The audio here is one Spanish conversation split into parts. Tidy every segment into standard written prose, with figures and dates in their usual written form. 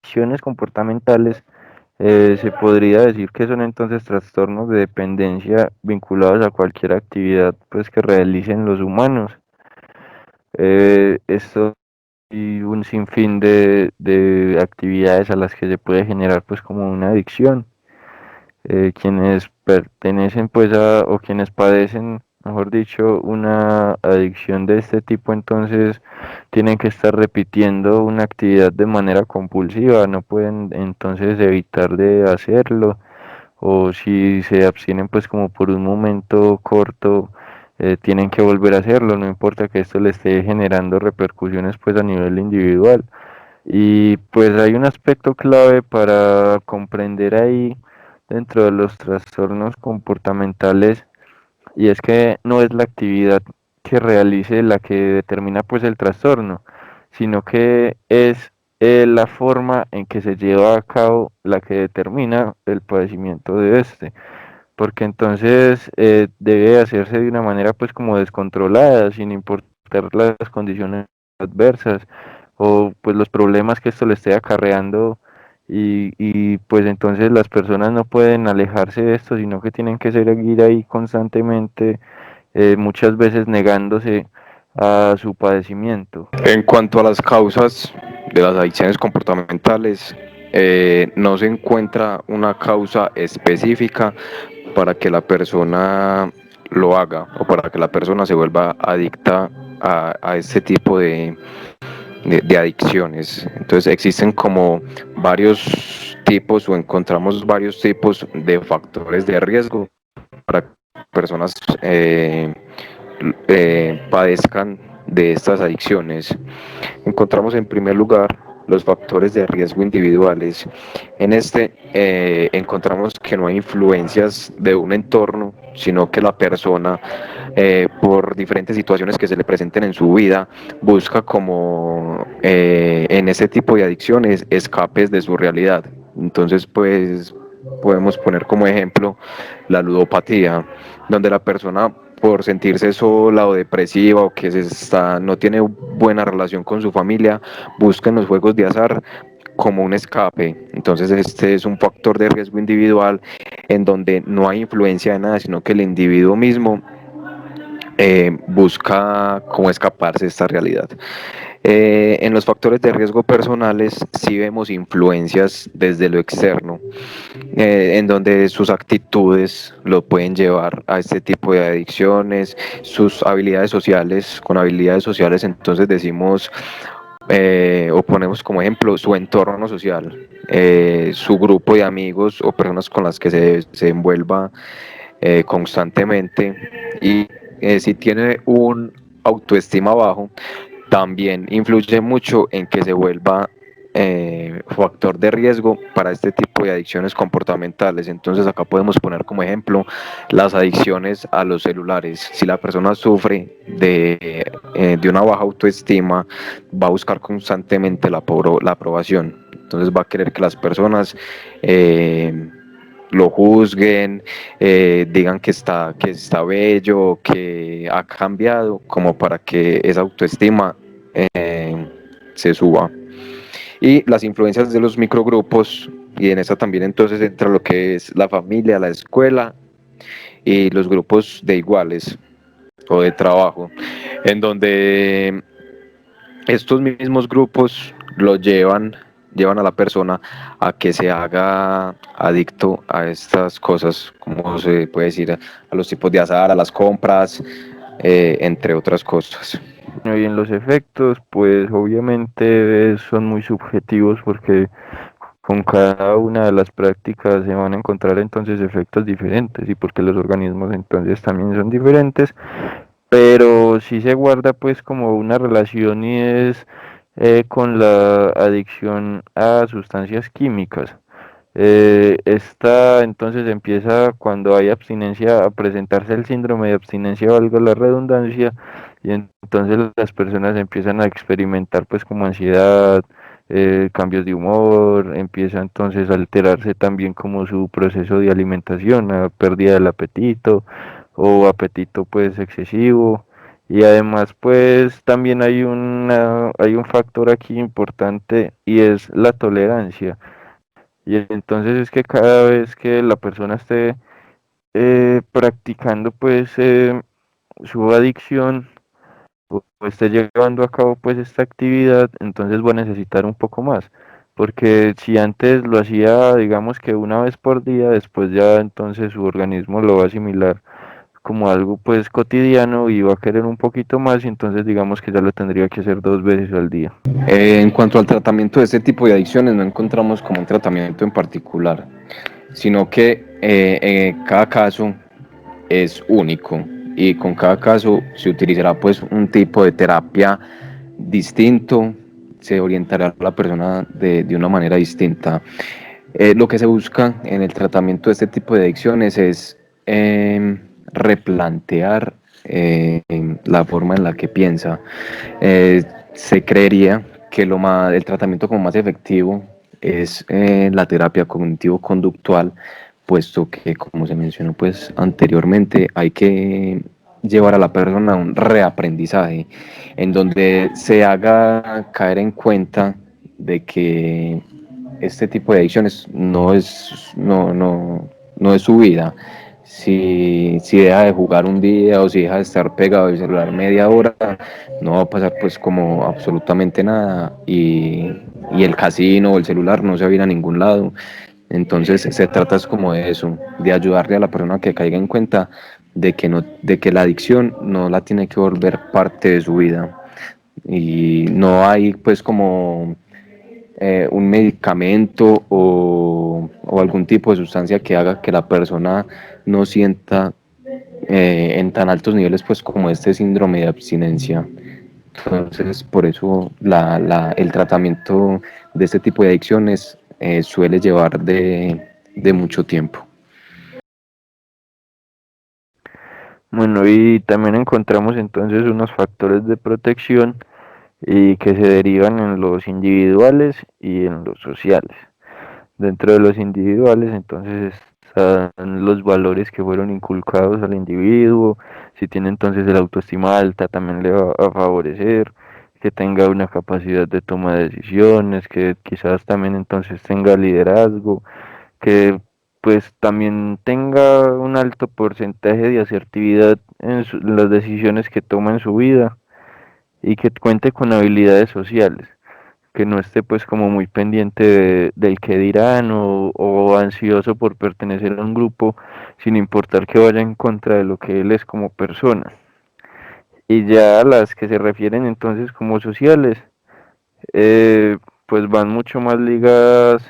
adicciones comportamentales se podría decir que son entonces trastornos de dependencia vinculados a cualquier actividad pues que realicen los humanos. Esto y un sinfín de actividades a las que se puede generar pues como una adicción. Quienes pertenecen pues a, o quienes padecen, mejor dicho, una adicción de este tipo, entonces tienen que estar repitiendo una actividad de manera compulsiva, no pueden entonces evitar de hacerlo, o si se abstienen pues como por un momento corto, tienen que volver a hacerlo, no importa que esto le esté generando repercusiones pues a nivel individual. Y pues hay un aspecto clave para comprender ahí dentro de los trastornos comportamentales, y es que no es la actividad que realice la que determina pues el trastorno, sino que es la forma en que se lleva a cabo la que determina el padecimiento de este, porque entonces debe hacerse de una manera pues como descontrolada, sin importar las condiciones adversas o pues los problemas que esto le esté acarreando, y pues entonces las personas no pueden alejarse de esto, sino que tienen que seguir ahí constantemente, muchas veces negándose a su padecimiento. En cuanto a las causas de las adicciones comportamentales, no se encuentra una causa específica para que la persona lo haga o para que la persona se vuelva adicta a este tipo de adicciones. Entonces existen como varios tipos o encontramos varios tipos de factores de riesgo para que personas padezcan de estas adicciones. Encontramos en primer lugar los factores de riesgo individuales. En este encontramos que no hay influencias de un entorno, sino que la persona, por diferentes situaciones que se le presenten en su vida, busca como en ese tipo de adicciones escapes de su realidad. Entonces, pues podemos poner como ejemplo la ludopatía, donde la persona por sentirse sola o depresiva o que no tiene buena relación con su familia, busca en los juegos de azar como un escape. Entonces este es un factor de riesgo individual en donde no hay influencia de nada, sino que el individuo mismo busca cómo escaparse de esta realidad. En los factores de riesgo personales sí vemos influencias desde lo externo, en donde sus actitudes lo pueden llevar a este tipo de adicciones, sus habilidades sociales, con habilidades sociales entonces decimos o ponemos como ejemplo su entorno social, su grupo de amigos o personas con las que se envuelva constantemente, y si tiene un autoestima bajo, también influye mucho en que se vuelva factor de riesgo para este tipo de adicciones comportamentales. Entonces acá podemos poner como ejemplo las adicciones a los celulares. Si la persona sufre de una baja autoestima, va a buscar constantemente la aprobación. Entonces va a querer que las personas lo juzguen, digan que está bello, que ha cambiado, como para que esa autoestima se suba. Y las influencias de los microgrupos, y en esa también entonces entra lo que es la familia, la escuela y los grupos de iguales o de trabajo, en donde estos mismos grupos lo llevan a la persona a que se haga adicto a estas cosas, como se puede decir, a los tipos de azar, a las compras, entre otras cosas. Y en los efectos, pues obviamente son muy subjetivos porque con cada una de las prácticas se van a encontrar entonces efectos diferentes, y porque los organismos entonces también son diferentes, pero sí se guarda pues como una relación, y es con la adicción a sustancias químicas. Esta entonces empieza cuando hay abstinencia, a presentarse el síndrome de abstinencia, valga la redundancia, y entonces las personas empiezan a experimentar pues como ansiedad, cambios de humor, empieza entonces a alterarse también como su proceso de alimentación, a pérdida del apetito o apetito pues excesivo, Y además, pues también hay un factor aquí importante y es la tolerancia. Y entonces es que cada vez que la persona esté practicando pues su adicción o esté llevando a cabo pues esta actividad, entonces va a necesitar un poco más. Porque si antes lo hacía, digamos que una vez por día, después ya entonces su organismo lo va a asimilar como algo pues cotidiano y va a querer un poquito más y entonces digamos que ya lo tendría que hacer 2 veces al día. En cuanto al tratamiento de este tipo de adicciones, no encontramos como un tratamiento en particular, sino que cada caso es único y con cada caso se utilizará pues un tipo de terapia distinto, se orientará a la persona de una manera distinta. Lo que se busca en el tratamiento de este tipo de adicciones es replantear la forma en la que piensa. Se creería que el tratamiento como más efectivo es la terapia cognitivo-conductual, puesto que, como se mencionó pues anteriormente, hay que llevar a la persona a un reaprendizaje en donde se haga caer en cuenta de que este tipo de adicciones no es su vida. Si deja de jugar un día o si deja de estar pegado al celular media hora, no va a pasar pues como absolutamente nada y el casino o el celular no se va a ir a ningún lado. Entonces se trata es como de eso, de ayudarle a la persona a que caiga en cuenta de que la adicción no la tiene que volver parte de su vida. Y no hay pues como un medicamento o algún tipo de sustancia que haga que la persona no sienta en tan altos niveles pues como este síndrome de abstinencia. Entonces, por eso el tratamiento de este tipo de adicciones suele llevar de mucho tiempo. Bueno, y también encontramos entonces unos factores de protección y que se derivan en los individuales y en los sociales. Dentro de los individuales, entonces están los valores que fueron inculcados al individuo. Si tiene entonces el autoestima alta, también le va a favorecer que tenga una capacidad de toma de decisiones, que quizás también entonces tenga liderazgo, que pues también tenga un alto porcentaje de asertividad en las decisiones que toma en su vida y que cuente con habilidades sociales, que no esté pues como muy pendiente del que dirán o ansioso por pertenecer a un grupo sin importar que vaya en contra de lo que él es como persona. Y ya las que se refieren entonces como sociales, pues van mucho más ligadas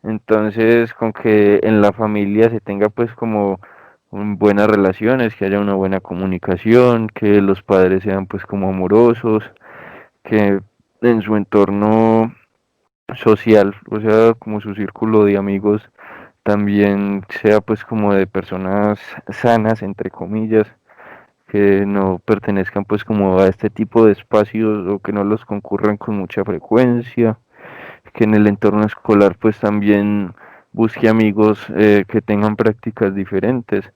entonces con que en la familia se tenga pues como buenas relaciones, que haya una buena comunicación, que los padres sean pues como amorosos, que en su entorno social, o sea, como su círculo de amigos también sea pues como de personas sanas, entre comillas, que no pertenezcan pues como a este tipo de espacios o que no los concurran con mucha frecuencia, que en el entorno escolar pues también busque amigos que tengan prácticas diferentes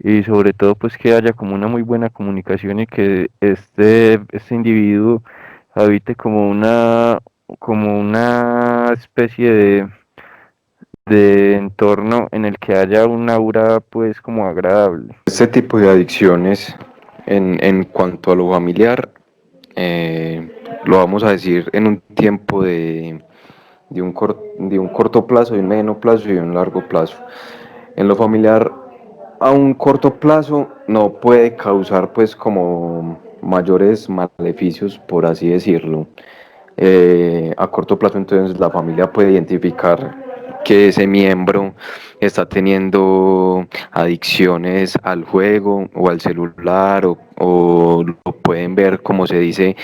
y sobre todo pues que haya como una muy buena comunicación y que este individuo habite como una especie de entorno en el que haya un aura pues como agradable. Este tipo de adicciones, en cuanto a lo familiar, lo vamos a decir en un tiempo de un corto plazo, de un mediano plazo y de un largo plazo. En lo familiar, a un corto plazo no puede causar pues como mayores maleficios, por así decirlo. A corto plazo entonces la familia puede identificar que ese miembro está teniendo adicciones al juego o al celular o lo pueden ver, como se dice,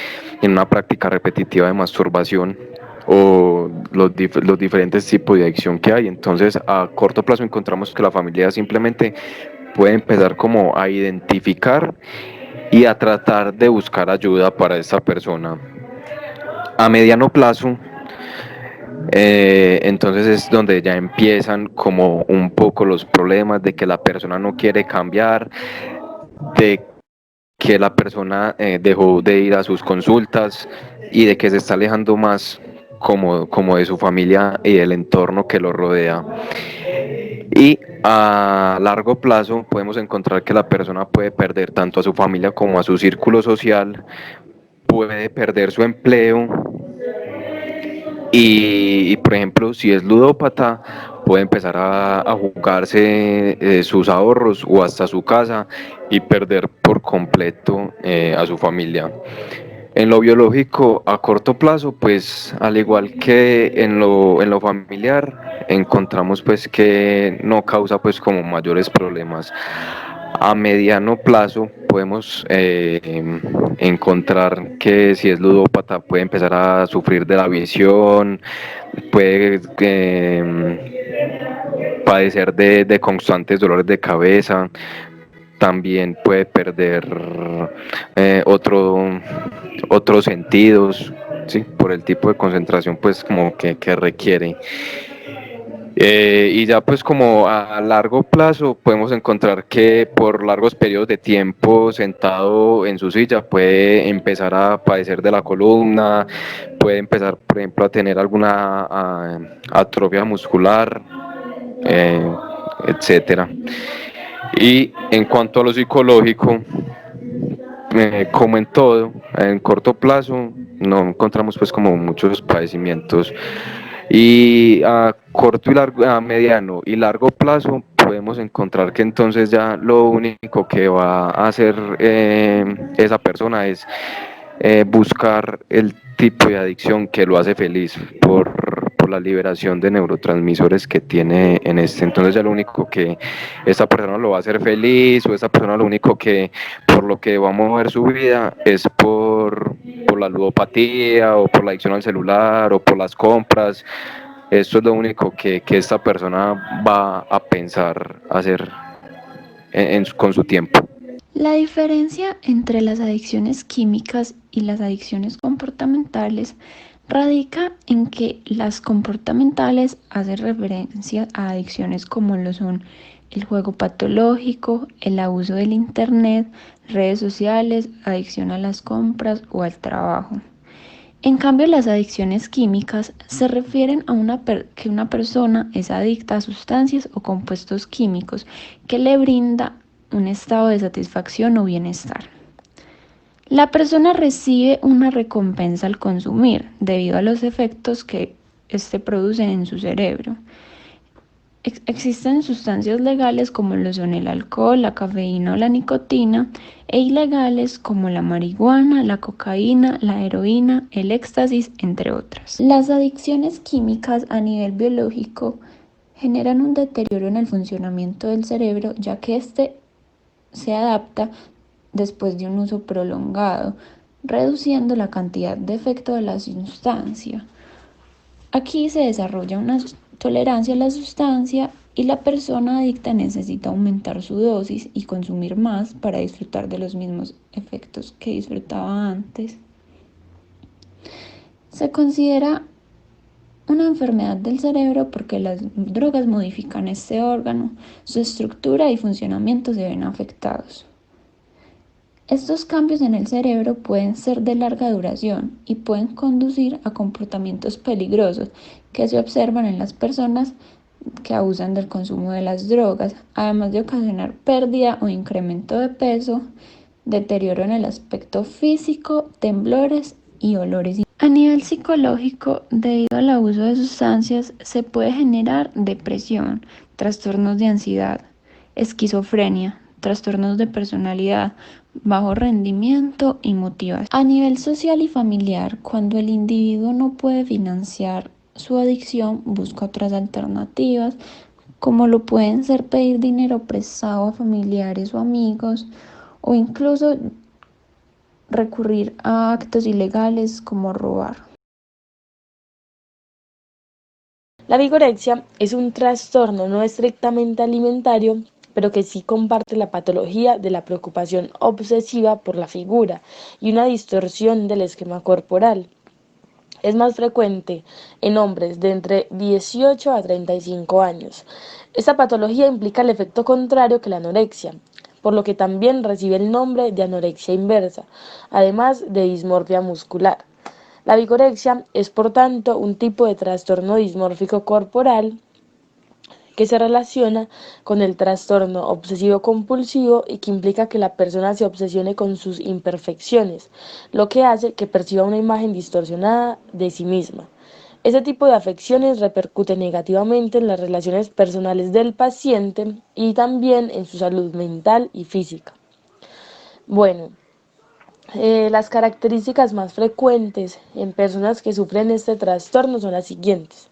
en una práctica repetitiva de masturbación o los diferentes tipos de adicción que hay. Entonces, a corto plazo encontramos que la familia simplemente puede empezar como a identificar y a tratar de buscar ayuda para esta persona. A mediano plazo, entonces es donde ya empiezan como un poco los problemas de que la persona no quiere cambiar, de que la persona dejó de ir a sus consultas y de que se está alejando más como de su familia y del entorno que lo rodea. Y a largo plazo podemos encontrar que la persona puede perder tanto a su familia como a su círculo social, puede perder su empleo y, por ejemplo, si es ludópata, puede empezar a jugarse sus ahorros o hasta su casa y perder por completo a su familia. En lo biológico, a corto plazo, pues al igual que en lo familiar, encontramos pues que no causa pues como mayores problemas. A mediano plazo podemos encontrar que si es ludópata puede empezar a sufrir de la visión, puede padecer de constantes dolores de cabeza, también puede perder otros sentidos, ¿sí? Por el tipo de concentración pues como que requiere. Y ya pues como a largo plazo podemos encontrar que por largos periodos de tiempo sentado en su silla puede empezar a padecer de la columna, puede empezar por ejemplo a tener alguna atrofia muscular, etcétera. Y en cuanto a lo psicológico, como en todo, en corto plazo no encontramos pues como muchos padecimientos y a corto y largo, a mediano y largo plazo podemos encontrar que entonces ya lo único que va a hacer esa persona es buscar el tipo de adicción que lo hace feliz por la liberación de neurotransmisores que tiene en este. Entonces ya lo único que esta persona lo va a hacer feliz o esta persona lo único que por lo que va a mover su vida es por la ludopatía o por la adicción al celular o por las compras. Esto es lo único que esta persona va a pensar hacer con su tiempo. La diferencia entre las adicciones químicas y las adicciones comportamentales radica en que las comportamentales hacen referencia a adicciones como lo son el juego patológico, el abuso del internet, redes sociales, adicción a las compras o al trabajo. En cambio, las adicciones químicas se refieren a que una persona es adicta a sustancias o compuestos químicos que le brinda un estado de satisfacción o bienestar. La persona recibe una recompensa al consumir debido a los efectos que éste produce en su cerebro. Existen sustancias legales como lo son el alcohol, la cafeína o la nicotina, e ilegales como la marihuana, la cocaína, la heroína, el éxtasis, entre otras. Las adicciones químicas a nivel biológico generan un deterioro en el funcionamiento del cerebro, ya que éste se adapta después de un uso prolongado, reduciendo la cantidad de efecto de la sustancia. Aquí se desarrolla una tolerancia a la sustancia y la persona adicta necesita aumentar su dosis y consumir más para disfrutar de los mismos efectos que disfrutaba antes. Se considera una enfermedad del cerebro porque las drogas modifican este órgano, su estructura y funcionamiento se ven afectados. Estos cambios en el cerebro pueden ser de larga duración y pueden conducir a comportamientos peligrosos que se observan en las personas que abusan del consumo de las drogas, además de ocasionar pérdida o incremento de peso, deterioro en el aspecto físico, temblores y olores. A nivel psicológico, debido al abuso de sustancias, se puede generar depresión, trastornos de ansiedad, esquizofrenia, trastornos de personalidad, bajo rendimiento y motivación. A nivel social y familiar, cuando el individuo no puede financiar su adicción, busca otras alternativas, como lo pueden ser pedir dinero prestado a familiares o amigos, o incluso recurrir a actos ilegales como robar. La vigorexia es un trastorno no estrictamente alimentario, pero que sí comparte la patología de la preocupación obsesiva por la figura y una distorsión del esquema corporal. Es más frecuente en hombres de entre 18 a 35 años. Esta patología implica el efecto contrario que la anorexia. por lo que también recibe el nombre de anorexia inversa, además de dismorfia muscular. La vigorexia es, por tanto, un tipo de trastorno dismórfico corporal que se relaciona con el trastorno obsesivo-compulsivo y que implica que la persona se obsesione con sus imperfecciones, lo que hace que perciba una imagen distorsionada de sí misma. Este tipo de afecciones repercute negativamente en las relaciones personales del paciente y también en su salud mental y física. Bueno, las características más frecuentes en personas que sufren este trastorno son las siguientes: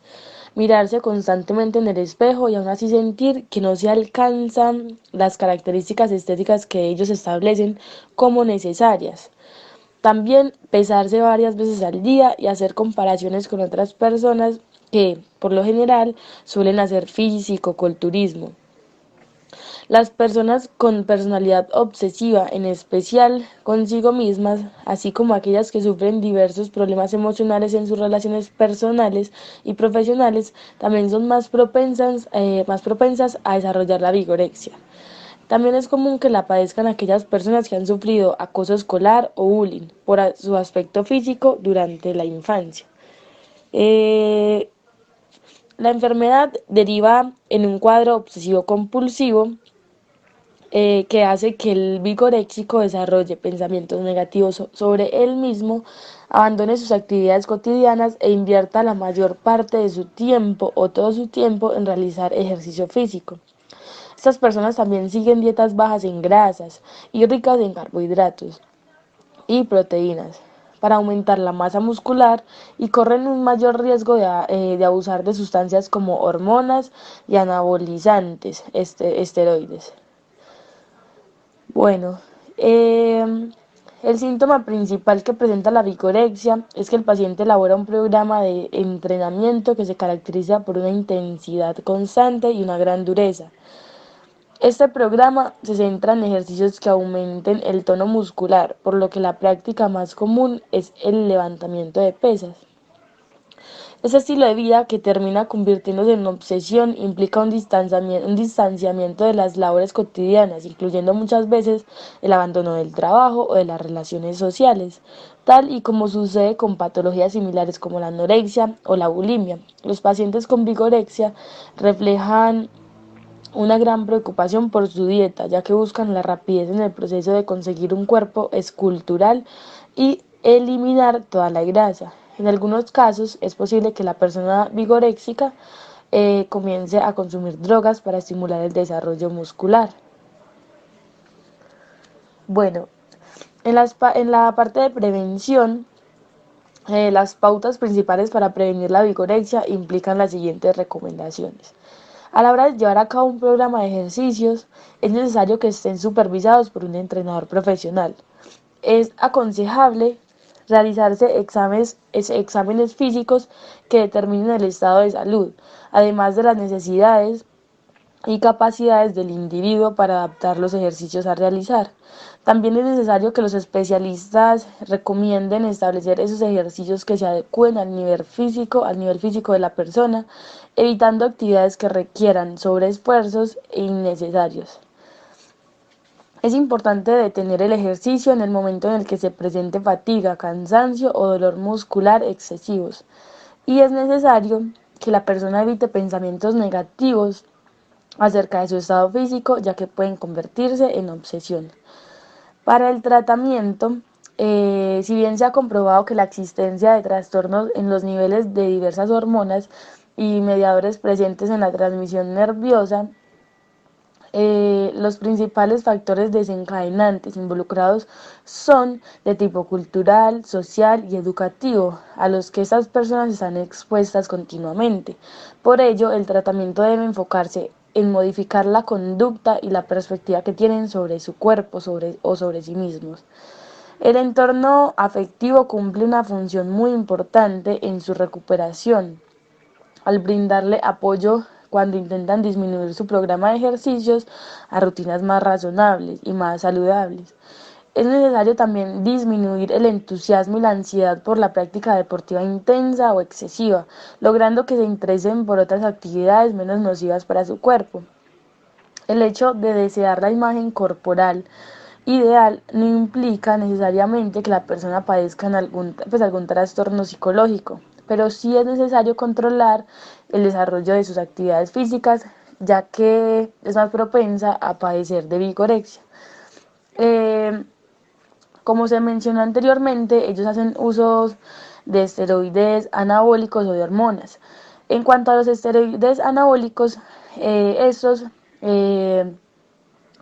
mirarse constantemente en el espejo y aún así sentir que no se alcanzan las características estéticas que ellos establecen como necesarias. También pesarse varias veces al día y hacer comparaciones con otras personas que, por lo general, suelen hacer físico-culturismo. Las personas con personalidad obsesiva, en especial consigo mismas, así como aquellas que sufren diversos problemas emocionales en sus relaciones personales y profesionales, también son más propensas a desarrollar la vigorexia. También es común que la padezcan aquellas personas que han sufrido acoso escolar o bullying por su aspecto físico durante la infancia. Eh, la enfermedad deriva en un cuadro obsesivo-compulsivo que hace que el vigoréxico desarrolle pensamientos negativos sobre él mismo, abandone sus actividades cotidianas e invierta la mayor parte de su tiempo o todo su tiempo en realizar ejercicio físico. Estas personas también siguen dietas bajas en grasas y ricas en carbohidratos y proteínas para aumentar la masa muscular y corren un mayor riesgo de abusar de sustancias como hormonas y anabolizantes, esteroides. Bueno, el síntoma principal que presenta la vigorexia es que el paciente elabora un programa de entrenamiento que se caracteriza por una intensidad constante y una gran dureza. Este programa se centra en ejercicios que aumenten el tono muscular, por lo que la práctica más común es el levantamiento de pesas. Ese estilo de vida, que termina convirtiéndose en una obsesión, implica un distanciamiento de las labores cotidianas, incluyendo muchas veces el abandono del trabajo o de las relaciones sociales, tal y como sucede con patologías similares como la anorexia o la bulimia. Los pacientes con vigorexia reflejan una gran preocupación por su dieta, ya que buscan la rapidez en el proceso de conseguir un cuerpo escultural y eliminar toda la grasa. En algunos casos es posible que la persona vigoréxica comience a consumir drogas para estimular el desarrollo muscular. Bueno, en la parte de prevención, las pautas principales para prevenir la vigorexia implican las siguientes recomendaciones. A la hora de llevar a cabo un programa de ejercicios, es necesario que estén supervisados por un entrenador profesional. Es aconsejable realizarse exámenes físicos que determinen el estado de salud, además de las necesidades y capacidades del individuo para adaptar los ejercicios a realizar. También es necesario que los especialistas recomienden establecer esos ejercicios que se adecúen al nivel físico de la persona, evitando actividades que requieran sobreesfuerzos innecesarios. Es importante detener el ejercicio en el momento en el que se presente fatiga, cansancio o dolor muscular excesivos. Y es necesario que la persona evite pensamientos negativos acerca de su estado físico, ya que pueden convertirse en obsesión. Para el tratamiento, si bien se ha comprobado que la existencia de trastornos en los niveles de diversas hormonas y mediadores presentes en la transmisión nerviosa, los principales factores desencadenantes involucrados son de tipo cultural, social y educativo, a los que estas personas están expuestas continuamente. Por ello, el tratamiento debe enfocarse en modificar la conducta y la perspectiva que tienen sobre su cuerpo sobre sí mismos. El entorno afectivo cumple una función muy importante en su recuperación, al brindarle apoyo cuando intentan disminuir su programa de ejercicios a rutinas más razonables y más saludables. Es necesario también disminuir el entusiasmo y la ansiedad por la práctica deportiva intensa o excesiva, logrando que se interesen por otras actividades menos nocivas para su cuerpo. El hecho de desear la imagen corporal ideal no implica necesariamente que la persona padezca algún trastorno psicológico, pero sí es necesario controlar el desarrollo de sus actividades físicas, ya que es más propensa a padecer de vigorexia. Eh, Como se mencionó anteriormente, ellos hacen usos de esteroides anabólicos o de hormonas. En cuanto a los esteroides anabólicos, estos eh,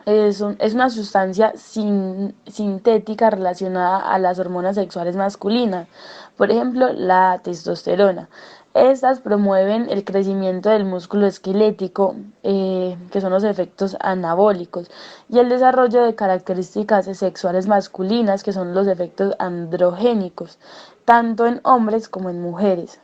es una sustancia sintética relacionada a las hormonas sexuales masculinas, por ejemplo, la testosterona. Estas promueven el crecimiento del músculo esquelético, que son los efectos anabólicos, y el desarrollo de características sexuales masculinas, que son los efectos androgénicos, tanto en hombres como en mujeres.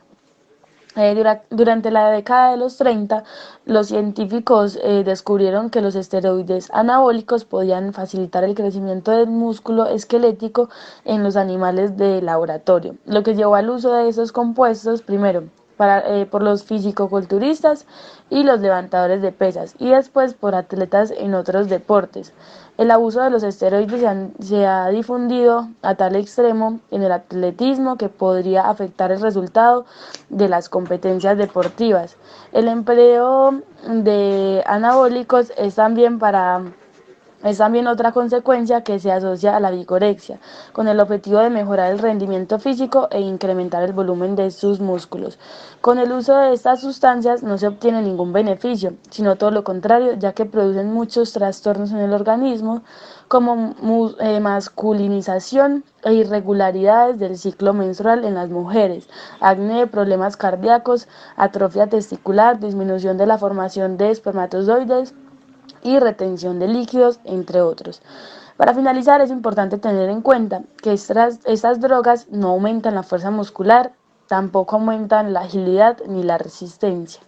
Durante la década de los 30, los científicos descubrieron que los esteroides anabólicos podían facilitar el crecimiento del músculo esquelético en los animales de laboratorio, lo que llevó al uso de esos compuestos primero por los fisicoculturistas y los levantadores de pesas, y después por atletas en otros deportes. El abuso de los esteroides se ha difundido a tal extremo en el atletismo que podría afectar el resultado de las competencias deportivas. El empleo de anabólicos es también otra consecuencia que se asocia a la vigorexia, con el objetivo de mejorar el rendimiento físico e incrementar el volumen de sus músculos. Con el uso de estas sustancias no se obtiene ningún beneficio, sino todo lo contrario, ya que producen muchos trastornos en el organismo, como masculinización e irregularidades del ciclo menstrual en las mujeres, acné, problemas cardíacos, atrofia testicular, disminución de la formación de espermatozoides y retención de líquidos, entre otros. Para finalizar, es importante tener en cuenta que estas drogas no aumentan la fuerza muscular, tampoco aumentan la agilidad ni la resistencia.